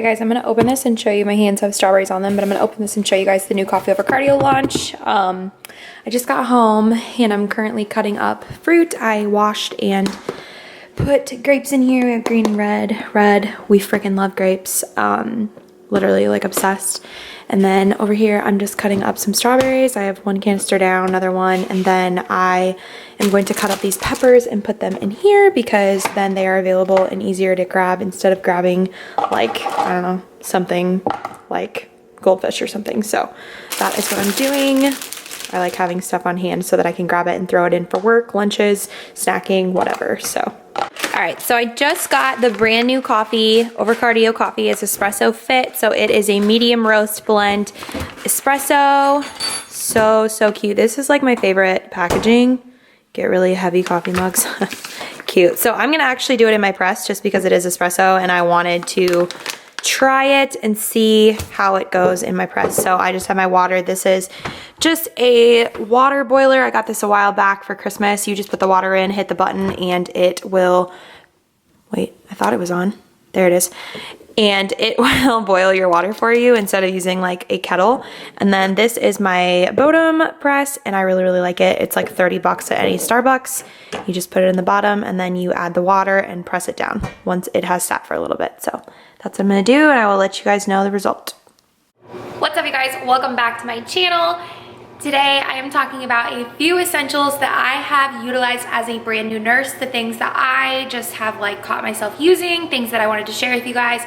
guys, I'm gonna open this and show you. My hands have strawberries on them, but I'm gonna open this and show you guys the new Coffee Over Cardio launch. I just got home and I'm currently cutting up fruit. I washed and put grapes in here. We have green and red. We freaking love grapes. Literally like obsessed. And then over here, I'm just cutting up some strawberries. I have one canister down, another one, and then I am going to cut up these peppers and put them in here because then they are available and easier to grab instead of grabbing like, I don't know, something like goldfish or something. So that is what I'm doing. I like having stuff on hand so that I can grab it and throw it in for work, lunches, snacking, whatever. So, all right, so I just got the brand new Coffee Over Cardio coffee. It's espresso fit, so it is a medium roast blend espresso. So cute. This is like my favorite packaging. Get really heavy coffee mugs. Cute. So I'm gonna actually do it in my press just because it is espresso and I wanted to try it and see how it goes in my press. So I just have my water. This is just a water boiler. I got this a while back for Christmas. You just put the water in, hit the button, and it will, wait, I thought it was on. There it is. And it will boil your water for you instead of using like a kettle. And then this is my Bodum press and I really like it. It's like 30 bucks at any Starbucks. You just put it in the bottom and then you add the water and press it down once it has sat for a little bit. So that's what I'm gonna do and I will let you guys know the result. What's up you guys? Welcome back to my channel. Today I am talking about a few essentials that I have utilized as a brand new nurse, the things that I just have like caught myself using, things that I wanted to share with you guys.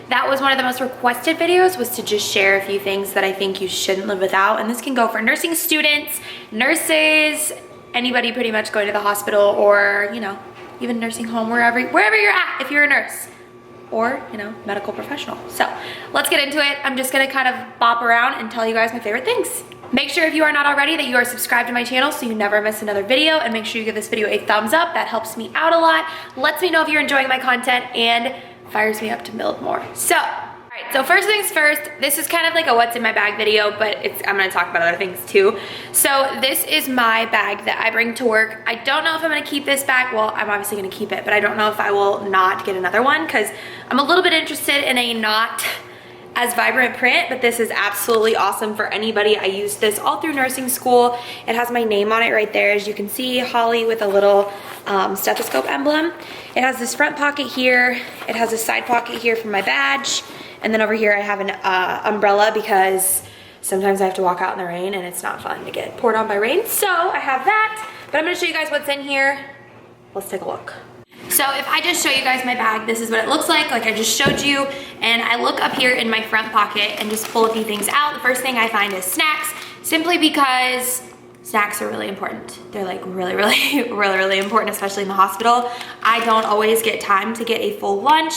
That was one of the most requested videos, was to just share a few things that I think you shouldn't live without. And this can go for nursing students, nurses, anybody pretty much going to the hospital or, you know, even nursing home, wherever you're at, if you're a nurse or, you know, medical professional. So let's get into it. I'm just gonna kind of bop around and tell you guys my favorite things. Make sure if you are not already that you are subscribed to my channel so you never miss another video, and make sure you give this video a thumbs up. That helps me out a lot, lets me know if you're enjoying my content, and fires me up to build more. So, all right, so first things first, this is kind of like a what's in my bag video, but I'm gonna talk about other things too. So this is my bag that I bring to work. I don't know if I'm gonna keep this bag. Well, I'm obviously gonna keep it, but I don't know if I will not get another one because I'm a little bit interested in a not as vibrant print, but this is absolutely awesome for anybody. I used this all through nursing school. It has my name on it right there, as you can see, Holley with a little stethoscope emblem. It has this front pocket here. It has a side pocket here for my badge. And then over here I have an umbrella because sometimes I have to walk out in the rain and it's not fun to get poured on by rain. So I have that, but I'm gonna show you guys what's in here. Let's take a look. So if I just show you guys my bag, this is what it looks like I just showed you. And I look up here in my front pocket and just pull a few things out. The first thing I find is snacks, simply because snacks are really important. They're like really important, especially in the hospital. I don't always get time to get a full lunch.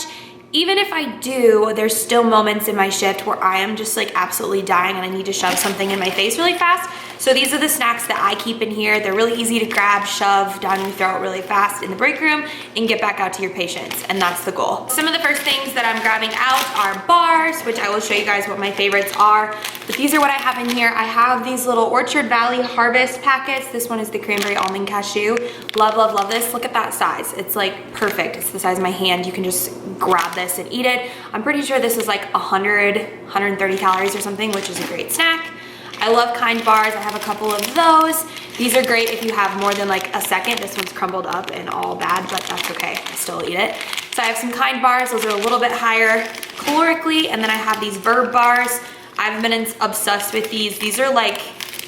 Even if I do, there's still moments in my shift where I am just like absolutely dying and I need to shove something in my face really fast. So these are the snacks that I keep in here. They're really easy to grab, shove down your throat really fast in the break room and get back out to your patients, and that's the goal. Some of the first things that I'm grabbing out are bars, which I will show you guys what my favorites are. But these are what I have in here. I have these little Orchard Valley Harvest packets. This one is the cranberry almond cashew. Love this. Look at that size. It's like perfect. It's the size of my hand. You can just grab this and eat it. I'm pretty sure this is like 130 calories or something, which is a great snack. I love Kind bars. I have a couple of those. These are great if you have more than like a second. This one's crumbled up and all bad, but that's okay. I still eat it. So I have some Kind bars. Those are a little bit higher calorically. And then I have these Verb bars. I've been obsessed with these. These are like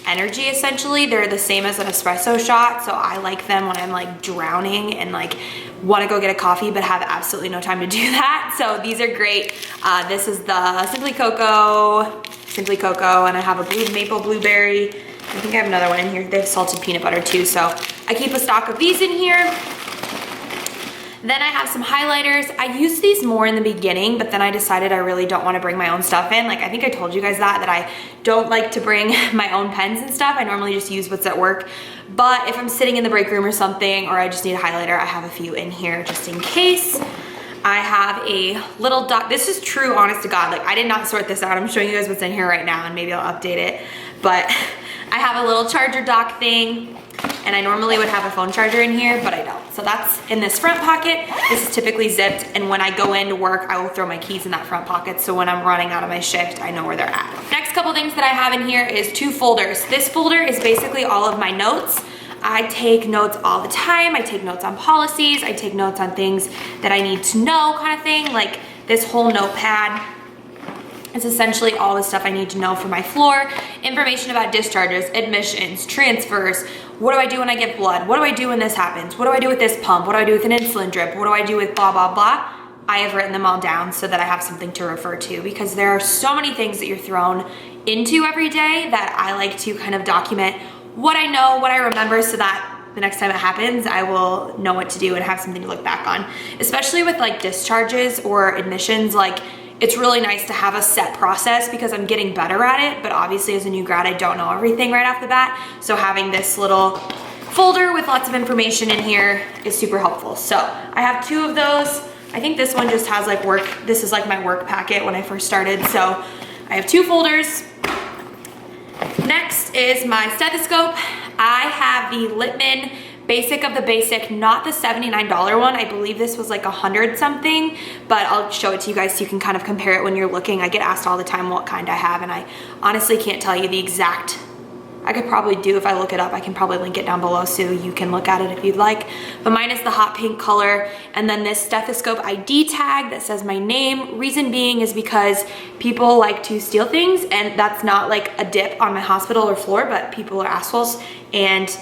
energy essentially. They're the same as an espresso shot. So I like them when I'm like drowning and like want to go get a coffee but have absolutely no time to do that. So these are great. This is the Simply Cocoa, and I have a blue maple blueberry. I think I have another one in here. They have salted peanut butter too. So I keep a stock of these in here. Then I have some highlighters. I used these more in the beginning, but then I decided I really don't want to bring my own stuff in. Like I think I told you guys that I don't like to bring my own pens and stuff. I normally just use what's at work. But if I'm sitting in the break room or something, or I just need a highlighter, I have a few in here just in case. I have a little dock. This is true, honest to God. Like I did not sort this out. I'm showing you guys what's in here right now and maybe I'll update it. But I have a little charger dock thing. and I normally would have a phone charger in here, but I don't. So that's in this front pocket. This is typically zipped, and when I go into work, I will throw my keys in that front pocket, so when I'm running out of my shift, I know where they're at. Next couple things that I have in here is 2 folders. This folder is basically all of my notes. I take notes all the time. I take notes on policies. I take notes on things that I need to know, kind of thing. Like this whole notepad is essentially all the stuff I need to know for my floor. Information about discharges, admissions, transfers. What do I do when I get blood? What do I do when this happens? What do I do with this pump? What do I do with an insulin drip? What do I do with blah, blah, blah? I have written them all down so that I have something to refer to, because there are so many things that you're thrown into every day that I like to kind of document what I know, what I remember, so that the next time it happens, I will know what to do and have something to look back on. Especially with like discharges or admissions, like it's really nice to have a set process because I'm getting better at it, but obviously as a new grad, I don't know everything right off the bat. So having this little folder with lots of information in here is super helpful. So I have 2 of those. I think this one just has like work. This is like my work packet when I first started. So I have 2 folders. Next is my stethoscope. I have the Littman Basic of the Basic, not the $79 one. I believe this was like 100 something, but I'll show it to you guys so you can kind of compare it when you're looking. I get asked all the time what kind I have, and I honestly can't tell you the exact. I could probably do, if I look it up, I can probably link it down below so you can look at it if you'd like. But mine is the hot pink color, and then this stethoscope ID tag that says my name. Reason being is because people like to steal things, and that's not like a dip on my hospital or floor, but people are assholes and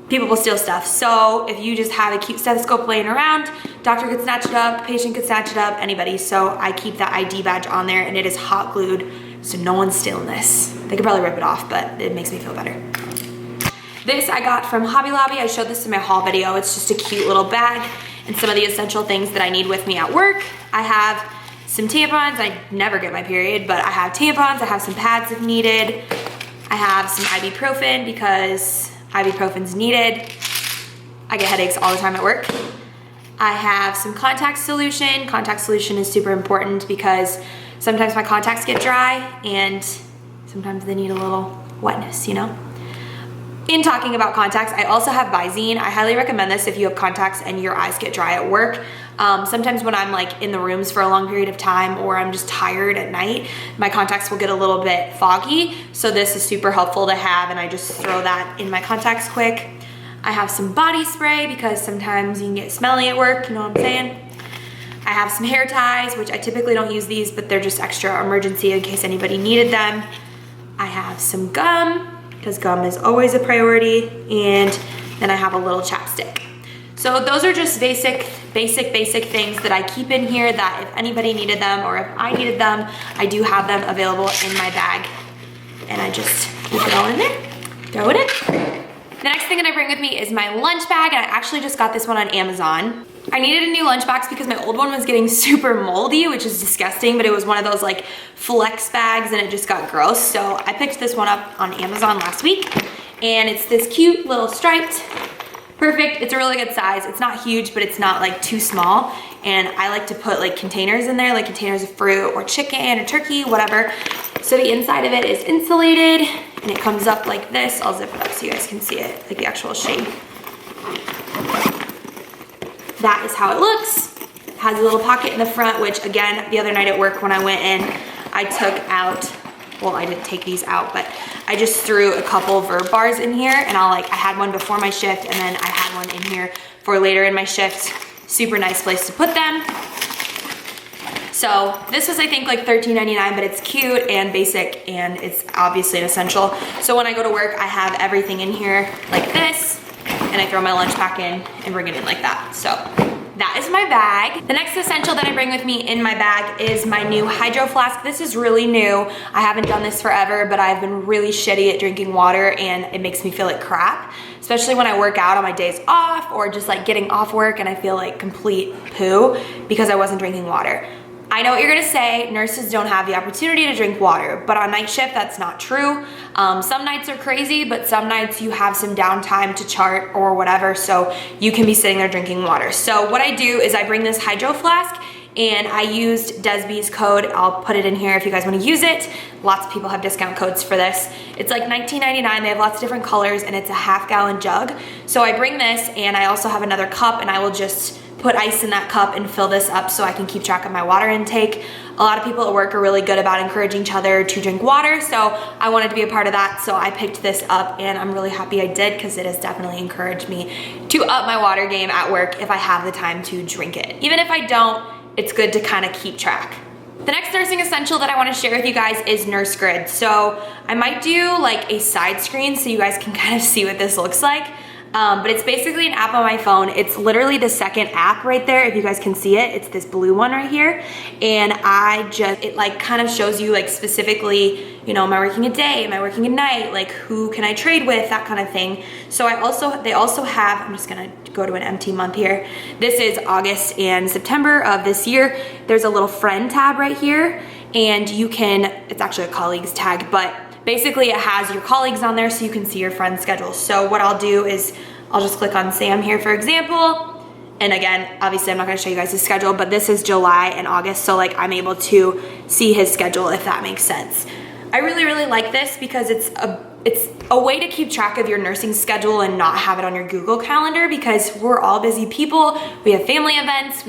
people will steal stuff. So if you just have a cute stethoscope laying around, doctor could snatch it up, patient could snatch it up, anybody. So I keep that ID badge on there, and it is hot glued, so no one's stealing this. They could probably rip it off, but it makes me feel better. This I got from Hobby Lobby. I showed this in my haul video. It's just a cute little bag and some of the essential things that I need with me at work. I have some tampons. I never get my period, but I have tampons. I have some pads if needed. I have some ibuprofen because ibuprofen's needed. I get headaches all the time at work. I have some contact solution. Contact solution is super important because sometimes my contacts get dry and sometimes they need a little wetness, you know? In talking about contacts, I also have Visine. I highly recommend this if you have contacts and your eyes get dry at work. Sometimes when I'm like in the rooms for a long period of time, or I'm just tired at night, my contacts will get a little bit foggy. So this is super helpful to have, and I just throw that in my contacts quick. I have some body spray because sometimes you can get smelly at work, you know what I'm saying? I have some hair ties, which I typically don't use these, but they're just extra emergency in case anybody needed them. I have some gum, because gum is always a priority, and then I have a little chapstick. So those are just basic things that I keep in here that if anybody needed them or if I needed them, I do have them available in my bag. And I just keep it all in there, throw it in. The next thing that I bring with me is my lunch bag, and I actually just got this one on Amazon. I needed a new lunchbox because my old one was getting super moldy, which is disgusting, but it was one of those like flex bags and it just got gross. So I picked this one up on Amazon last week, and it's this cute little striped, perfect. It's a really good size. It's not huge, but it's not like too small. And I like to put like containers in there, like containers of fruit or chicken or turkey, whatever. So the inside of it is insulated and it comes up like this. I'll zip it up so you guys can see it, like the actual shape. That is how it looks. It has a little pocket in the front, which again, the other night at work when I went in, I took out, well, I didn't take these out, but I just threw a couple Verb bars in here, and I had one before my shift, and then I had one in here for later in my shift. Super nice place to put them. So this was, I think, like $13.99, but it's cute and basic, and it's obviously an essential. So when I go to work, I have everything in here like this, and I throw my lunch pack in and bring it in like that. So that is my bag. The next essential that I bring with me in my bag is my new Hydroflask. This is really new. I haven't done this forever, but I've been really shitty at drinking water, and it makes me feel like crap, especially when I work out on my days off or just like getting off work and I feel like complete poo because I wasn't drinking water. I know what you're gonna say, nurses don't have the opportunity to drink water, but on night shift, that's not true. Some nights are crazy, but some nights you have some downtime to chart or whatever, so you can be sitting there drinking water. So what I do is I bring this Hydroflask and I used Desby's code. I'll put it in here if you guys want to use it. Lots of people have discount codes for this. It's like $19.99. They have lots of different colors, and it's a half-gallon jug. So I bring this, and I also have another cup, and I will just put ice in that cup and fill this up so I can keep track of my water intake. A lot of people at work are really good about encouraging each other to drink water, so I wanted to be a part of that, so I picked this up, and I'm really happy I did because it has definitely encouraged me to up my water game at work if I have the time to drink it. Even if I don't, it's good to kind of keep track. The next nursing essential that I want to share with you guys is Nurse Grid. So I might do like a side screen so you guys can kind of see what this looks like. But it's basically an app on my phone. It's literally the second app right there, if you guys can see it. It's this blue one right here. And it like kind of shows you like specifically, you know, am I working a day? Am I working a night? Like who can I trade with? That kind of thing. So they also have, I'm just gonna go to an empty month here. This is August and September of this year. There's a little friend tab right here, and you can, it's actually a colleagues tag, but basically it has your colleagues on there so you can see your friend's schedule. So what I'll do is I'll just click on Sam here, for example. And again, obviously I'm not gonna show you guys his schedule, but this is July and August. So like I'm able to see his schedule, if that makes sense. I really, really like this because it's a way to keep track of your nursing schedule and not have it on your Google Calendar, because we're all busy people. We have family events,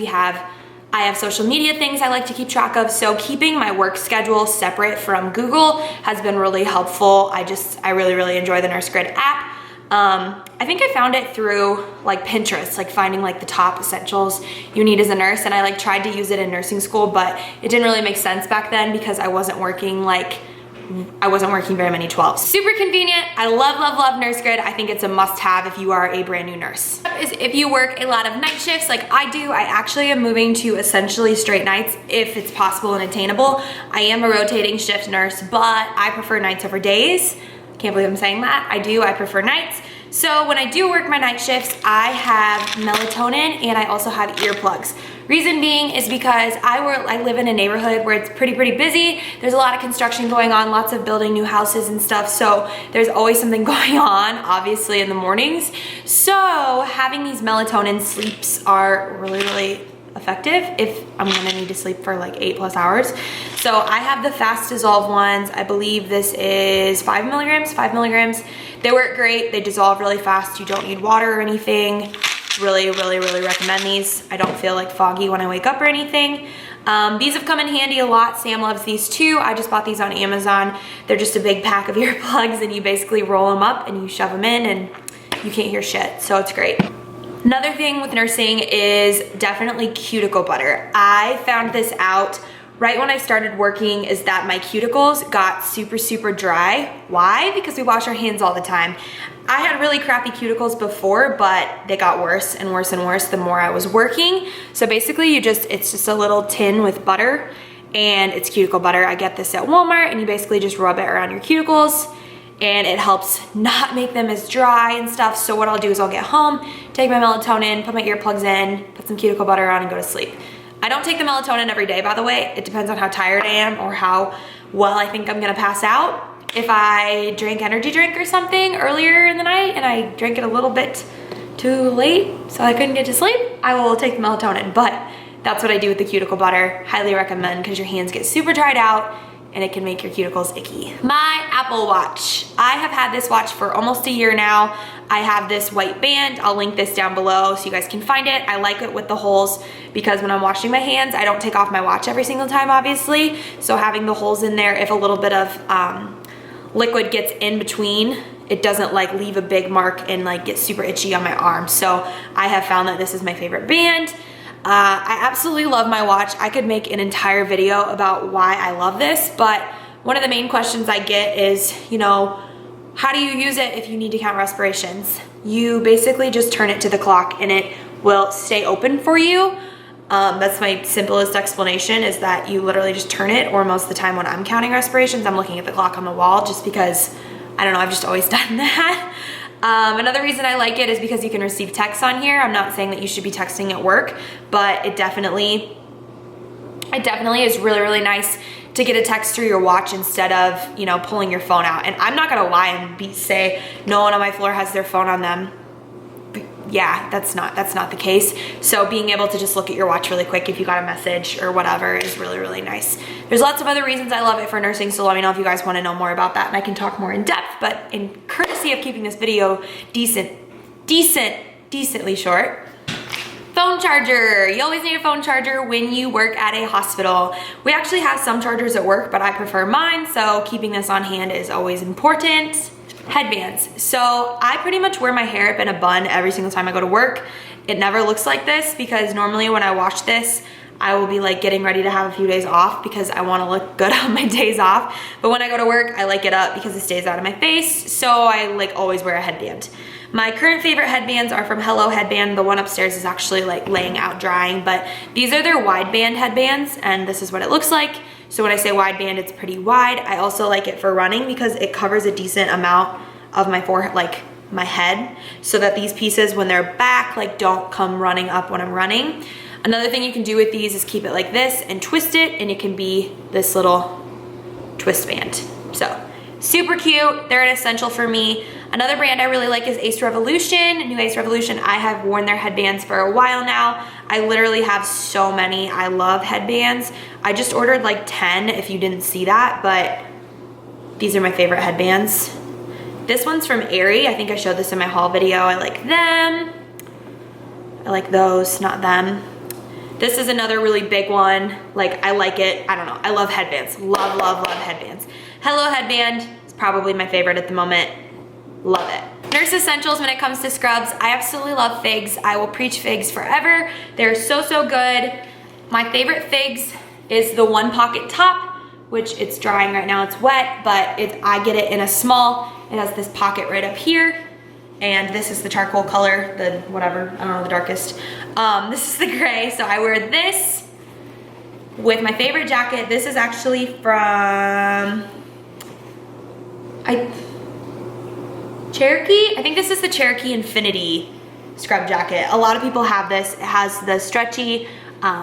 I have social media things I like to keep track of, so keeping my work schedule separate from Google has been really helpful. I really, really enjoy the Nurse Grid app. I think I found it through like Pinterest, like finding like the top essentials you need as a nurse, and I like tried to use it in nursing school, but it didn't really make sense back then because I wasn't working very many 12s. Super convenient. I love, love, love Nurse Grid. I think it's a must-have if you are a brand new nurse. If you work a lot of night shifts like I do, I actually am moving to essentially straight nights if it's possible and attainable. I am a rotating shift nurse, but I prefer nights over days. Can't believe I'm saying that. I prefer nights. So when I do work my night shifts, I have melatonin and I also have earplugs. Reason being is because I live in a neighborhood where it's pretty busy. There's a lot of construction going on, lots of building new houses and stuff. So there's always something going on, obviously in the mornings. So having these melatonin sleeps are really, really effective if I'm gonna need to sleep for like 8+ hours. So I have the fast dissolve ones. I believe this is 5 milligrams. They work great. They dissolve really fast. You don't need water or anything. Really, really, really recommend these. I don't feel like foggy when I wake up or anything. These have come in handy a lot. Sam loves these too. I just bought these on Amazon. They're just a big pack of earplugs, and you basically roll them up and you shove them in and you can't hear shit. So it's great. Another thing with nursing is definitely cuticle butter. I found this out right when I started working, is that my cuticles got super dry. Why? Because we wash our hands all the time. I had really crappy cuticles before, but they got worse and worse and worse the more I was working. So basically it's just a little tin with butter, and it's cuticle butter. I get this at Walmart, and you basically just rub it around your cuticles, and it helps not make them as dry and stuff. So what I'll do is I'll get home, take my melatonin, put my earplugs in, put some cuticle butter on, and go to sleep. I don't take the melatonin every day, by the way. It depends on how tired I am or how well I think I'm gonna pass out. If I drank energy drink or something earlier in the night and I drank it a little bit too late so I couldn't get to sleep, I will take the melatonin. But that's what I do with the cuticle butter. Highly recommend, because your hands get super dried out and it can make your cuticles icky. My Apple Watch. I have had this watch for almost a year now. I have this white band. I'll link this down below so you guys can find it. I like it with the holes because when I'm washing my hands, I don't take off my watch every single time, obviously. So having the holes in there, if a little bit of liquid gets in between, it doesn't like leave a big mark and like get super itchy on my arm. So I have found that this is my favorite band. I absolutely love my watch. I could make an entire video about why I love this, but one of the main questions I get is, you know, how do you use it if you need to count respirations? You basically just turn it to the clock and it will stay open for you. That's my simplest explanation, is that you literally just turn it, or most of the time when I'm counting respirations, I'm looking at the clock on the wall just because, I don't know, I've just always done that. Another reason I like it is because you can receive texts on here. I'm not saying that you should be texting at work, but it definitely is really, really nice to get a text through your watch instead of, you know, pulling your phone out. And I'm not gonna lie and say no one on my floor has their phone on them. yeah, that's not the case. So being able to just look at your watch really quick if you got a message or whatever is really, really nice. There's lots of other reasons I love it for nursing, so let me know if you guys want to know more about that and I can talk more in depth, but in courtesy of keeping this video decently short, phone charger. You always need a phone charger when you work at a hospital. We actually have some chargers at work, but I prefer mine, so keeping this on hand is always important. Headbands. So I pretty much wear my hair up in a bun every single time I go to work. It never looks like this because normally when I wash this, I will be like getting ready to have a few days off because I want to look good on my days off. But when I go to work, I like it up because it stays out of my face. So I like always wear a headband. My current favorite headbands are from Hello Headband. The one upstairs is actually like laying out drying, but these are their wideband headbands and this is what it looks like. So when I say wideband, it's pretty wide. I also like it for running because it covers a decent amount of my forehead, like my head, so that these pieces when they're back like don't come running up when I'm running. Another thing you can do with these is keep it like this and twist it, and it can be this little twist band. So super cute. They're an essential for me. Another brand I really like is Ace Revolution. New Ace Revolution. I have worn their headbands for a while now. I literally have so many. I love headbands. I just ordered like 10 if you didn't see that, but these are my favorite headbands. This one's from Aerie. I think I showed this in my haul video. I like them. I like those, not them. This is another really big one. Like, I like it. I don't know. I love headbands. Love, love, love headbands. Hello Headband is probably my favorite at the moment. Love it. Nurse essentials when it comes to scrubs. I absolutely love figs. I will preach figs forever. They're so, so good. My favorite figs is the one pocket top, which it's drying right now. It's wet, but I get it in a small. It has this pocket right up here. And this is the charcoal color, the whatever, I don't know, the darkest. This is the gray, so I wear this with my favorite jacket. This is actually from, Cherokee? I think this is the Cherokee Infinity scrub jacket. A lot of people have this. It has the stretchy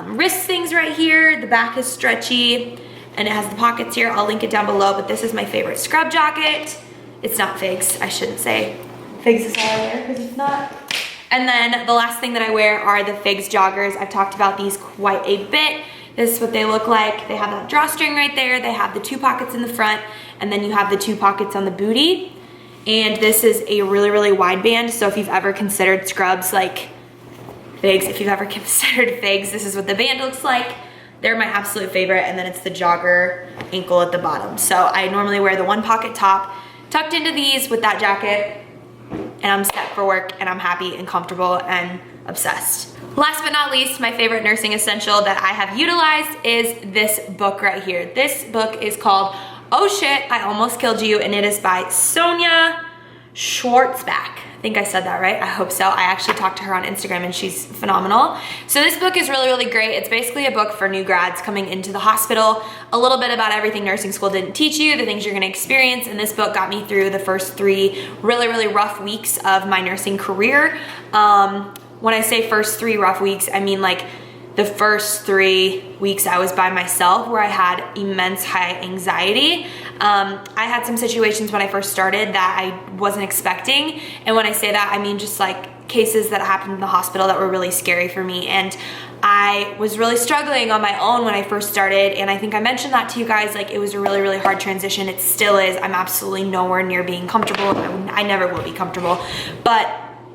wrist things right here. The back is stretchy, and it has the pockets here. I'll link it down below, but this is my favorite scrub jacket. It's not figs, I shouldn't say. Figs is all I wear because it's not. And then the last thing that I wear are the Figs joggers. I've talked about these quite a bit. This is what they look like. They have that drawstring right there. They have the two pockets in the front, and then you have the two pockets on the booty. And this is a really, really wide band. So if you've ever considered scrubs like Figs, this is what the band looks like. They're my absolute favorite. And then it's the jogger ankle at the bottom. So I normally wear the one pocket top tucked into these with that jacket, and I'm set for work, and I'm happy and comfortable and obsessed. Last but not least, my favorite nursing essential that I have utilized is this book right here. This book is called Oh Shit, I Almost Killed You, and it is by Sonia Schwartzbach. I think I said that right, I hope so. I actually talked to her on Instagram and she's phenomenal. So this book is really, really great. It's basically a book for new grads coming into the hospital, a little bit about everything nursing school didn't teach you, the things you're gonna experience, and this book got me through the first 3 really, really rough weeks of my nursing career. When I say first 3 rough weeks, I mean like the first 3 weeks I was by myself where I had immense high anxiety. I had some situations when I first started that I wasn't expecting. And when I say that, I mean just like cases that happened in the hospital that were really scary for me. And I was really struggling on my own when I first started. And I think I mentioned that to you guys, like it was a really, really hard transition. It still is. I'm absolutely nowhere near being comfortable. I never will be comfortable. But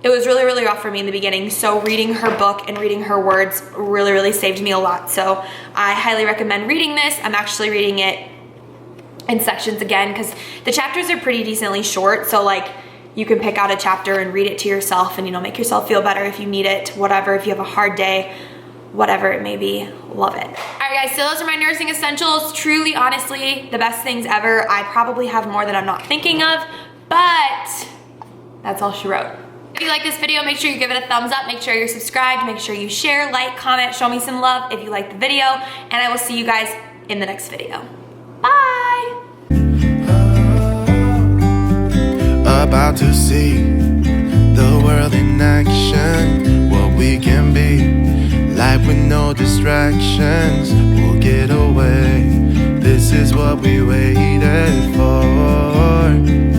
it was really, really rough for me in the beginning. So reading her book and reading her words really, really saved me a lot. So I highly recommend reading this. I'm actually reading it in sections again because the chapters are pretty decently short. So like you can pick out a chapter and read it to yourself and, you know, make yourself feel better if you need it, whatever, if you have a hard day, whatever it may be. Love it. All right, guys, so those are my nursing essentials. Truly, honestly, the best things ever. I probably have more that I'm not thinking of, but that's all she wrote. If you like this video, make sure you give it a thumbs up, make sure you're subscribed, make sure you share, like, comment, show me some love if you like the video, and I will see you guys in the next video. Bye! About to see the world in action, what we can be, life with no distractions, we'll get away, this is what we waited for.